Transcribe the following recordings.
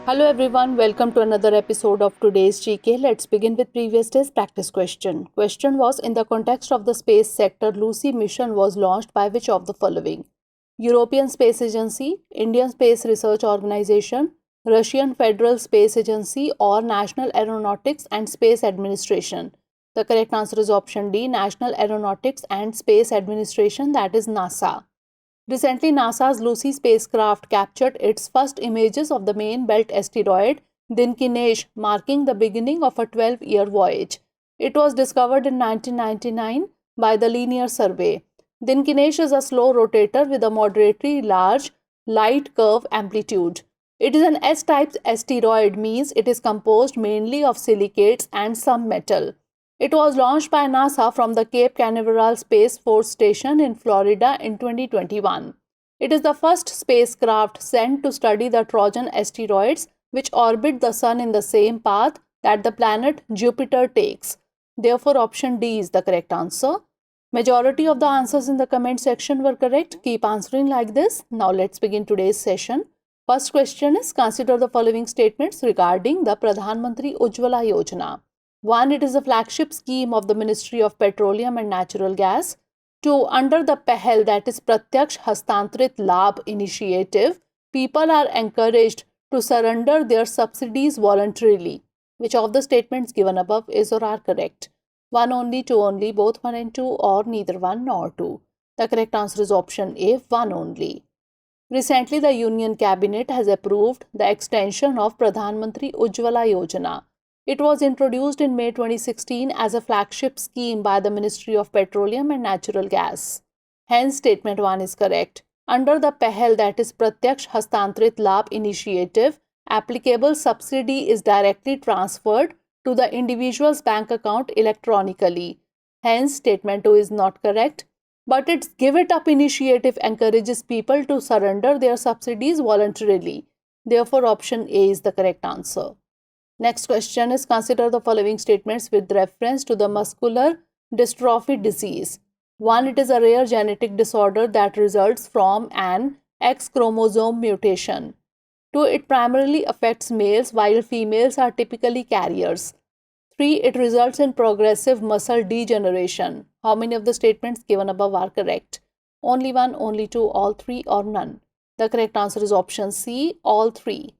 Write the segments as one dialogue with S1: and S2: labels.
S1: Hello everyone, welcome to another episode of today's GK. Let's begin with previous day's practice question. Question was, in the context of the space sector, Lucy mission was launched by which of the following? European Space Agency, Indian Space Research Organization, Russian Federal Space Agency, or National Aeronautics and Space Administration? The correct answer is option D, National Aeronautics and Space Administration, that is NASA. Recently, NASA's Lucy spacecraft captured its first images of the main belt asteroid 𝐃𝐫𝐤𝐬𝐡𝐭𝐢, marking the beginning of a 12-year voyage. It was discovered in 1999 by the Linear Survey. 𝐃𝐫𝐤𝐬𝐡𝐭𝐢 is a slow rotator with a moderately large light curve amplitude. It is an S-type asteroid, means it is composed mainly of silicates and some metal. It was launched by NASA from the Cape Canaveral Space Force Station in Florida in 2021. It is the first spacecraft sent to study the Trojan asteroids, which orbit the Sun in the same path that the planet Jupiter takes. Therefore, option D is the correct answer. Majority of the answers in the comment section were correct. Keep answering like this. Now let's begin today's session. First question is, consider the following statements regarding the Pradhan Mantri Ujjwala Yojana. 1. It is a flagship scheme of the Ministry of Petroleum and Natural Gas. 2. Under the PHL, that is Pratyaksh Hastantrit Labh initiative, people are encouraged to surrender their subsidies voluntarily. Which of the statements given above is or are correct? 1 only, 2 only, both 1 and 2, or neither 1 nor 2? The correct answer is option A, 1 only. Recently, the Union Cabinet has approved the extension of Pradhan Mantri Ujjwala Yojana. It was introduced in May 2016 as a flagship scheme by the Ministry of Petroleum and Natural Gas. Hence, statement 1 is correct. Under the PHL, that is Pratyaksh Hastantrit Labh initiative, applicable subsidy is directly transferred to the individual's bank account electronically. Hence, statement 2 is not correct. But its Give It Up initiative encourages people to surrender their subsidies voluntarily. Therefore, option A is the correct answer. Next question is, consider the following statements with reference to the muscular dystrophy disease. 1. It is a rare genetic disorder that results from an X chromosome mutation. 2. It primarily affects males while females are typically carriers. 3. It results in progressive muscle degeneration. How many of the statements given above are correct? Only 1, only 2, all 3, or none? The correct answer is option C, all 3.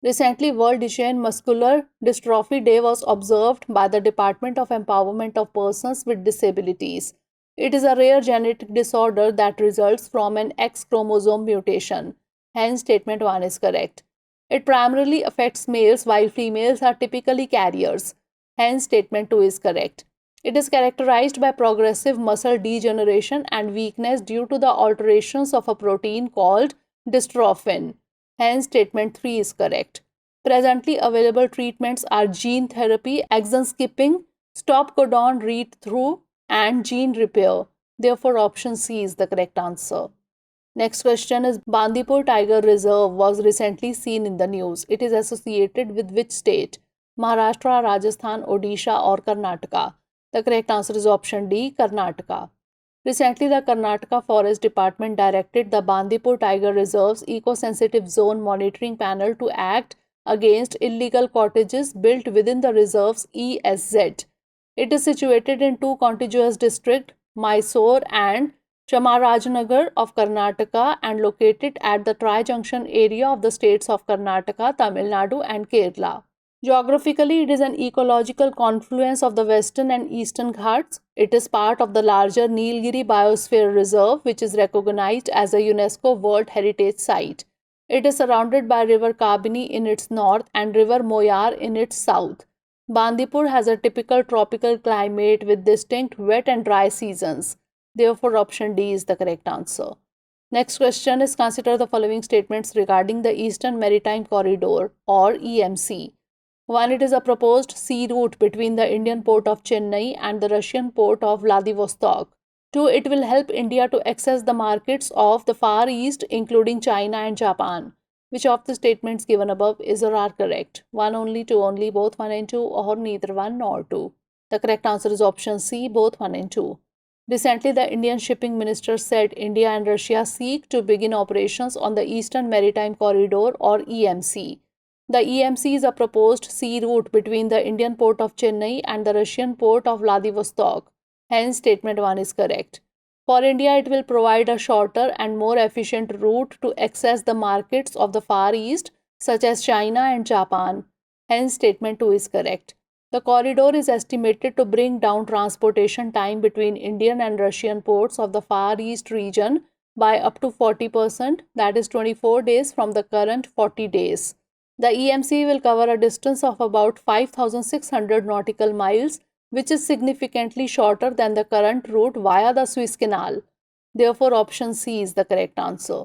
S1: Recently, World Duchenne Muscular Dystrophy Day was observed by the Department of Empowerment of Persons with Disabilities. It is a rare genetic disorder that results from an X chromosome mutation. Hence, statement 1 is correct. It primarily affects males while females are typically carriers. Hence, statement 2 is correct. It is characterized by progressive muscle degeneration and weakness due to the alterations of a protein called dystrophin. Hence, statement 3 is correct. Presently available treatments are gene therapy, exon skipping, stop codon read-through, and gene repair. Therefore, option C is the correct answer. Next question is, Bandipur Tiger Reserve was recently seen in the news. It is associated with which state? Maharashtra, Rajasthan, Odisha, or Karnataka? The correct answer is option D, Karnataka. Recently, the Karnataka Forest Department directed the Bandipur Tiger Reserve's Eco-Sensitive Zone Monitoring Panel to act against illegal cottages built within the reserve's ESZ. It is situated in two contiguous districts, Mysore and Chamarajanagar of Karnataka, and located at the tri-junction area of the states of Karnataka, Tamil Nadu, and Kerala. Geographically, it is an ecological confluence of the western and eastern Ghats. It is part of the larger Nilgiri Biosphere Reserve, which is recognized as a UNESCO World Heritage Site. It is surrounded by River Kabini in its north and River Moyar in its south. Bandipur has a typical tropical climate with distinct wet and dry seasons. Therefore, option D is the correct answer. Next question is, consider the following statements regarding the Eastern Maritime Corridor, or EMC. 1. It is a proposed sea route between the Indian port of Chennai and the Russian port of Vladivostok. 2. It will help India to access the markets of the Far East, including China and Japan. Which of the statements given above is or are correct? 1 only, 2 only, both 1 and 2, or neither 1 nor 2? The correct answer is option C, both 1 and 2. Recently, the Indian Shipping Minister said India and Russia seek to begin operations on the Eastern Maritime Corridor, or EMC. The EMC is a proposed sea route between the Indian port of Chennai and the Russian port of Vladivostok. Hence, statement 1 is correct. For India, it will provide a shorter and more efficient route to access the markets of the Far East, such as China and Japan. Hence, statement 2 is correct. The corridor is estimated to bring down transportation time between Indian and Russian ports of the Far East region by up to 40%, that is 24 days from the current 40 days. The EMC will cover a distance of about 5,600 nautical miles, which is significantly shorter than the current route via the Suez Canal. Therefore, option C is the correct answer.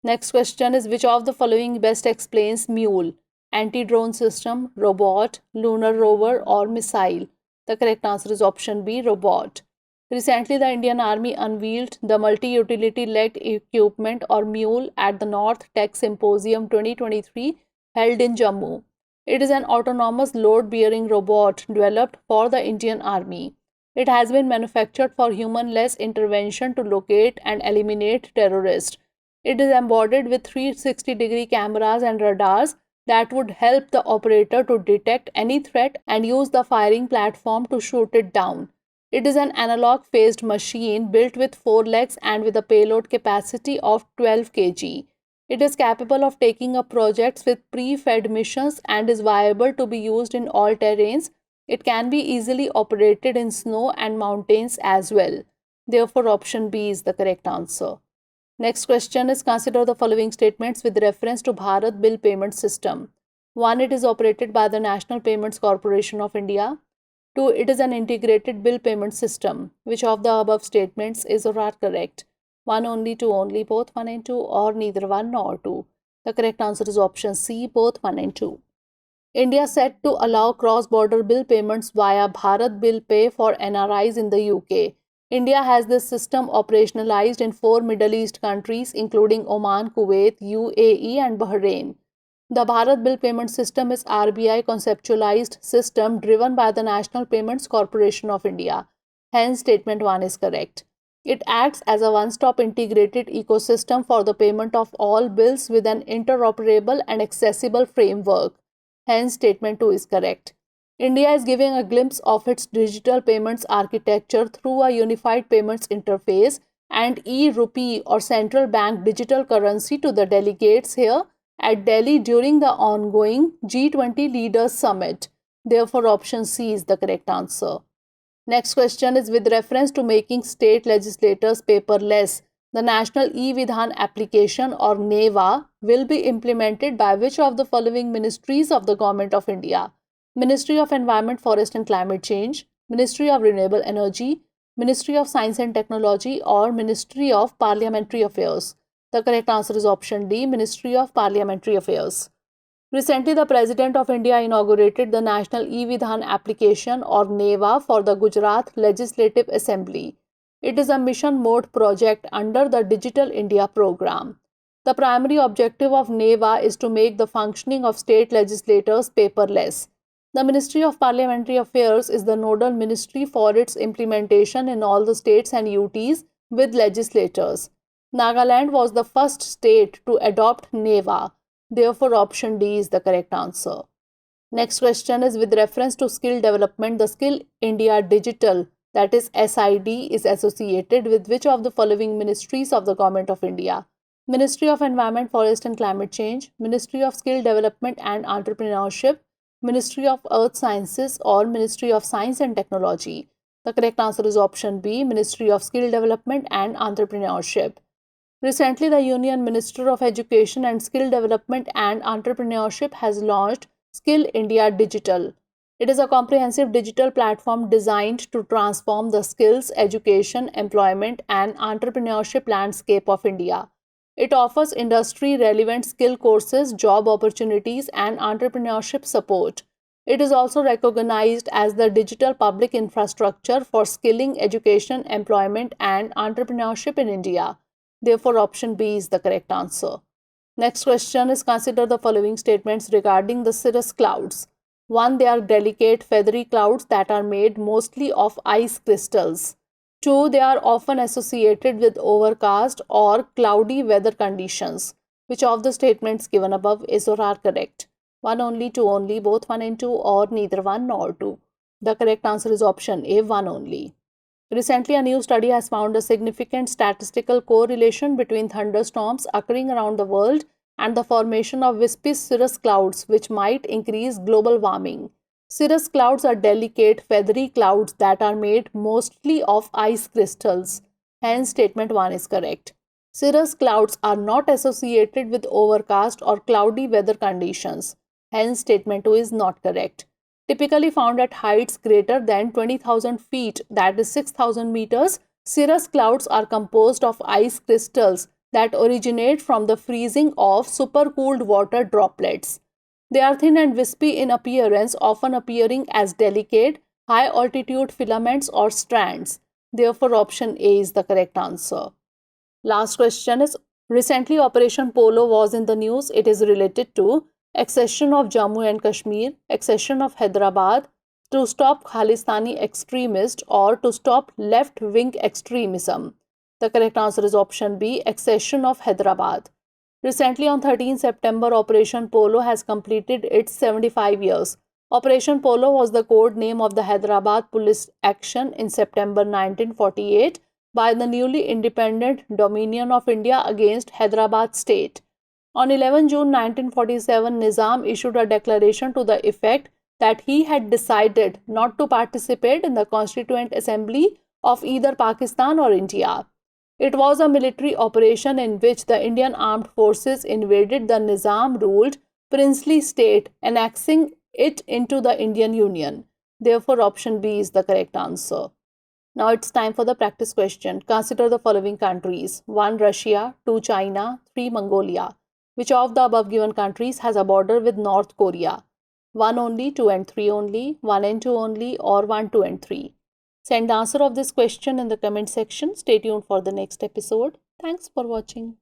S1: Next question is, which of the following best explains MULE? Anti-drone system, robot, lunar rover or missile? The correct answer is option B, robot. Recently, the Indian Army unveiled the Multi-Utility Legged Equipment or MULE at the North Tech Symposium 2023 held in Jammu. It is an autonomous load-bearing robot developed for the Indian Army. It has been manufactured for human-less intervention to locate and eliminate terrorists. It is embodied with 360-degree cameras and radars that would help the operator to detect any threat and use the firing platform to shoot it down. It is an analog-phased machine built with 4 legs and with a payload capacity of 12 kg. It is capable of taking up projects with pre-fed missions and is viable to be used in all terrains. It can be easily operated in snow and mountains as well. Therefore, option B is the correct answer. Next question is, consider the following statements with reference to Bharat Bill Payment System. 1. It is operated by the National Payments Corporation of India. 2. It is an integrated bill payment system. Which of the above statements is or are correct? 1 only, 2 only, both 1 and 2, or neither 1 nor 2? The correct answer is option C, both 1 and 2. India set to allow cross-border bill payments via Bharat Bill Pay for NRIs in the UK. India has this system operationalized in 4 Middle East countries, including Oman, Kuwait, UAE, and Bahrain. The Bharat Bill Payment System is RBI conceptualized system driven by the National Payments Corporation of India. Hence, statement 1 is correct. It acts as a one-stop integrated ecosystem for the payment of all bills with an interoperable and accessible framework. Hence, statement 2 is correct. India is giving a glimpse of its digital payments architecture through a unified payments interface and e-rupee or central bank digital currency to the delegates here at Delhi during the ongoing G20 Leaders Summit. Therefore, option C is the correct answer. Next question is, with reference to making state legislators paperless, the National e-Vidhan application or NeVA will be implemented by which of the following ministries of the Government of India? Ministry of Environment, Forest and Climate Change, Ministry of Renewable Energy, Ministry of Science and Technology, or Ministry of Parliamentary Affairs? The correct answer is option D, Ministry of Parliamentary Affairs. Recently, the President of India inaugurated the National e-Vidhan application or NeVA for the Gujarat Legislative Assembly. It is a mission mode project under the Digital India program. The primary objective of NeVA is to make the functioning of state legislators paperless. The Ministry of Parliamentary Affairs is the nodal ministry for its implementation in all the states and UTs with legislators. Nagaland was the first state to adopt NeVA. Therefore, option D is the correct answer. Next question is, with reference to skill development, the Skill India Digital, that is SID, is associated with which of the following ministries of the Government of India? Ministry of Environment, Forest and Climate Change, Ministry of Skill Development and Entrepreneurship, Ministry of Earth Sciences, or Ministry of Science and Technology? The correct answer is option B, Ministry of Skill Development and Entrepreneurship. Recently, the Union Minister of Education and Skill Development and Entrepreneurship has launched Skill India Digital. It is a comprehensive digital platform designed to transform the skills, education, employment, and entrepreneurship landscape of India. It offers industry-relevant skill courses, job opportunities, and entrepreneurship support. It is also recognized as the digital public infrastructure for skilling, education, employment, and entrepreneurship in India. Therefore, option B is the correct answer. Next question is, consider the following statements regarding the cirrus clouds. 1. They are delicate, feathery clouds that are made mostly of ice crystals. 2. They are often associated with overcast or cloudy weather conditions. Which of the statements given above is or are correct? 1 only, 2 only, both 1 and 2, or neither 1 nor 2? The correct answer is option A, 1 only. Recently, a new study has found a significant statistical correlation between thunderstorms occurring around the world and the formation of wispy cirrus clouds, which might increase global warming. Cirrus clouds are delicate, feathery clouds that are made mostly of ice crystals. Hence, statement 1 is correct. Cirrus clouds are not associated with overcast or cloudy weather conditions. Hence, statement 2 is not correct. Typically found at heights greater than 20,000 feet, that is 6,000 meters, cirrus clouds are composed of ice crystals that originate from the freezing of supercooled water droplets. They are thin and wispy in appearance, often appearing as delicate, high-altitude filaments or strands. Therefore, option A is the correct answer. Last question is, recently Operation Polo was in the news. It is related to accession of Jammu and Kashmir, accession of Hyderabad, to stop Khalistani extremists, or to stop left-wing extremism. The correct answer is option B, accession of Hyderabad. Recently, on 13 September, Operation Polo has completed its 75 years. Operation Polo was the code name of the Hyderabad police action in September 1948 by the newly independent Dominion of India against Hyderabad state. On 11 June 1947, Nizam issued a declaration to the effect that he had decided not to participate in the Constituent Assembly of either Pakistan or India. It was a military operation in which the Indian Armed Forces invaded the Nizam-ruled princely state, annexing it into the Indian Union. Therefore, option B is the correct answer. Now it's time for the practice question. Consider the following countries. 1. Russia, 2. China, 3. Mongolia. Which of the above given countries has a border with North Korea? 1 only, 2 and 3 only, 1 and 2 only, or 1, 2 and 3? Send the answer of this question in the comment section. Stay tuned for the next episode. Thanks for watching.